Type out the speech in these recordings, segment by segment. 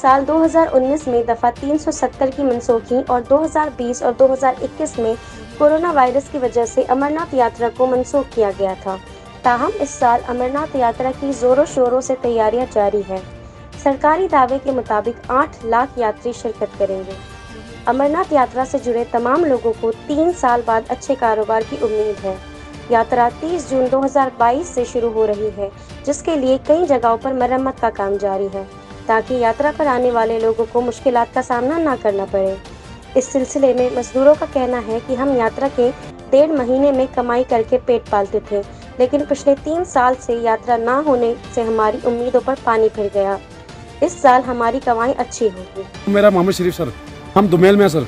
साल 2019 में दफ़ा 370 की मनसूखी और 2020 और 2021 में कोरोना वायरस की वजह से अमरनाथ यात्रा को मनसूख किया गया था। ताहम इस साल अमरनाथ यात्रा की ज़ोरों शोरों से तैयारियां जारी है। सरकारी दावे के मुताबिक 8 लाख यात्री शिरकत करेंगे। अमरनाथ यात्रा से जुड़े तमाम लोगों को 3 साल बाद अच्छे कारोबार की उम्मीद है। यात्रा 30 जून 2022 से शुरू हो रही है, जिसके लिए कई जगहों पर मरम्मत का काम जारी है, ताकि यात्रा पर आने वाले लोगों को मुश्किलात का सामना न करना पड़े। इस सिलसिले में मजदूरों का कहना है कि हम यात्रा के 1.5 महीने में कमाई करके पेट पालते थे, लेकिन पिछले 3 साल से यात्रा न होने से हमारी उम्मीदों पर पानी फिर गया। इस साल हमारी कमाई अच्छी होगी। मेरा मोहम्मद शरीफ सर, हम दुमेल में सर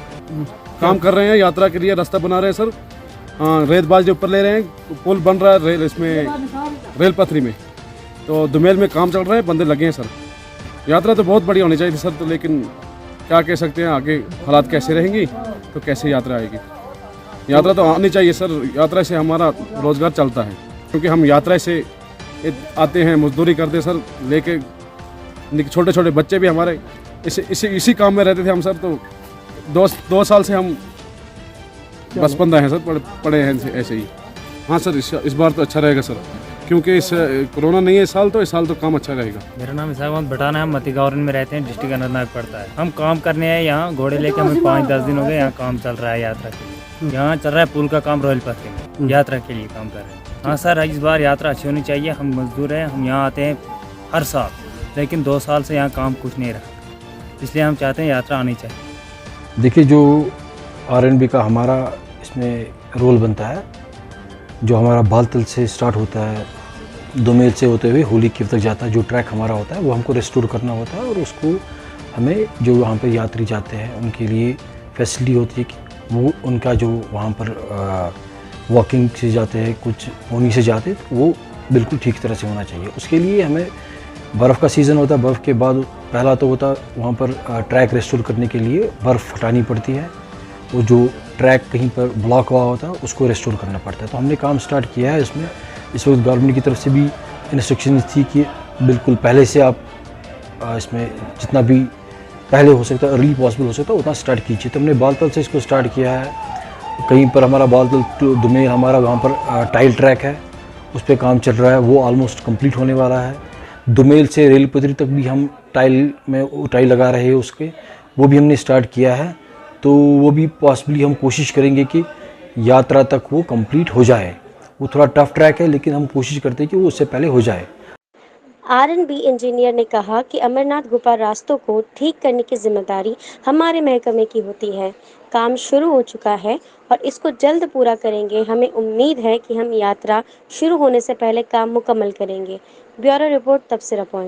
काम कर रहे हैं, यात्रा के लिए रास्ता बना रहे हैं सर। रेत बाज ऊपर ले रहे हैं, पुल बन रहा है रेल इसमें रेल पथरी में, तो दुमेल में काम चल रहा है, बंदे लगे हैं सर। यात्रा तो बहुत बढ़िया होनी चाहिए थी सर, तो लेकिन क्या कह सकते हैं, आगे हालात कैसे रहेंगी तो कैसे यात्रा आएगी। यात्रा तो आनी चाहिए सर, यात्रा से हमारा रोज़गार चलता है, क्योंकि हम यात्रा से आते हैं, मजदूरी करते हैं सर, लेके छोटे छोटे बच्चे भी हमारे इसी काम में रहते थे हम सर। तो दो साल से हम बस बंद हैं सर, पड़े हैं ऐसे ही। हाँ सर, इस बार तो अच्छा रहेगा सर, क्योंकि इस कोरोना नहीं है इस साल तो काम अच्छा रहेगा। मेरा नाम इसाक अहमद भटान है, हम मतीगौरन में रहते हैं, डिस्ट्रिक्ट अनंतनाग पड़ता है। हम काम करने आए यहाँ, घोड़े लेके हमें 5-10 दिन हो गए, यहाँ काम चल रहा है यात्रा के लिए। यहाँ चल रहा है पुल का काम, रॉयल पथ में यात्रा के लिए काम कर रहे हैं। हाँ सर, इस बार यात्रा अच्छी होनी चाहिए। हम मजदूर हैं, हम यहाँ आते हैं हर साल, लेकिन 2 साल से यहाँ काम कुछ नहीं रहा, इसलिए हम चाहते हैं यात्रा आनी चाहिए। देखिए, जो आरएनबी का हमारा इसमें रोल बनता है, जो हमारा बालतल से स्टार्ट होता है, दुमेल से होते हुए होली किव तक जाता है, जो ट्रैक हमारा होता है वो हमको रेस्टोर करना होता है, और उसको हमें जो वहाँ पर यात्री जाते हैं उनके लिए फैसिलिटी होती है कि वो उनका जो वहाँ पर वॉकिंग से जाते हैं, कुछ होनी से जाते हैं, वो बिल्कुल ठीक तरह से होना चाहिए। उसके लिए हमें बर्फ़ का सीज़न होता है, बर्फ़ के बाद पहला तो होता वहाँ पर ट्रैक रेस्टोर करने के लिए बर्फ़ हटानी पड़ती है, वो जो ट्रैक कहीं पर ब्लॉक हुआ होता है उसको रेस्टोर करना पड़ता है। तो हमने काम स्टार्ट किया है इसमें। इस वक्त गवर्नमेंट की तरफ से भी इंस्ट्रक्शन थी कि बिल्कुल पहले से आप इसमें जितना भी पहले हो सकता है, अर्ली पॉसिबल हो सकता है, उतना स्टार्ट कीजिए। तो हमने बालतल से इसको स्टार्ट किया है। कहीं पर हमारा बालतल दुमेल हमारा वहाँ पर टाइल ट्रैक है, उस पर काम चल रहा है, वो ऑलमोस्ट कंप्लीट होने वाला है। दुमेल से रेल पटरी तक भी हम टाइल लगा रहे हैं उसके, वो भी हमने स्टार्ट किया है। तो वो भी पॉसिबली हम कोशिश करेंगे कि यात्रा तक वो कंप्लीट हो जाए। वो थोड़ा टफ ट्रैक है, लेकिन हम कोशिश करते हैं कि वो उससे पहले हो जाए। आरएनबी इंजीनियर ने कहा कि अमरनाथ गुफा रास्तों को ठीक करने की जिम्मेदारी हमारे महकमे की होती है। काम शुरू हो चुका है और इसको जल्द पूरा करेंगे। हमें उम्मीद है कि हम यात्रा शुरू होने से पहले काम मुकम्मल करेंगे। ब्यूरो रिपोर्ट, तबसरा पॉइंट।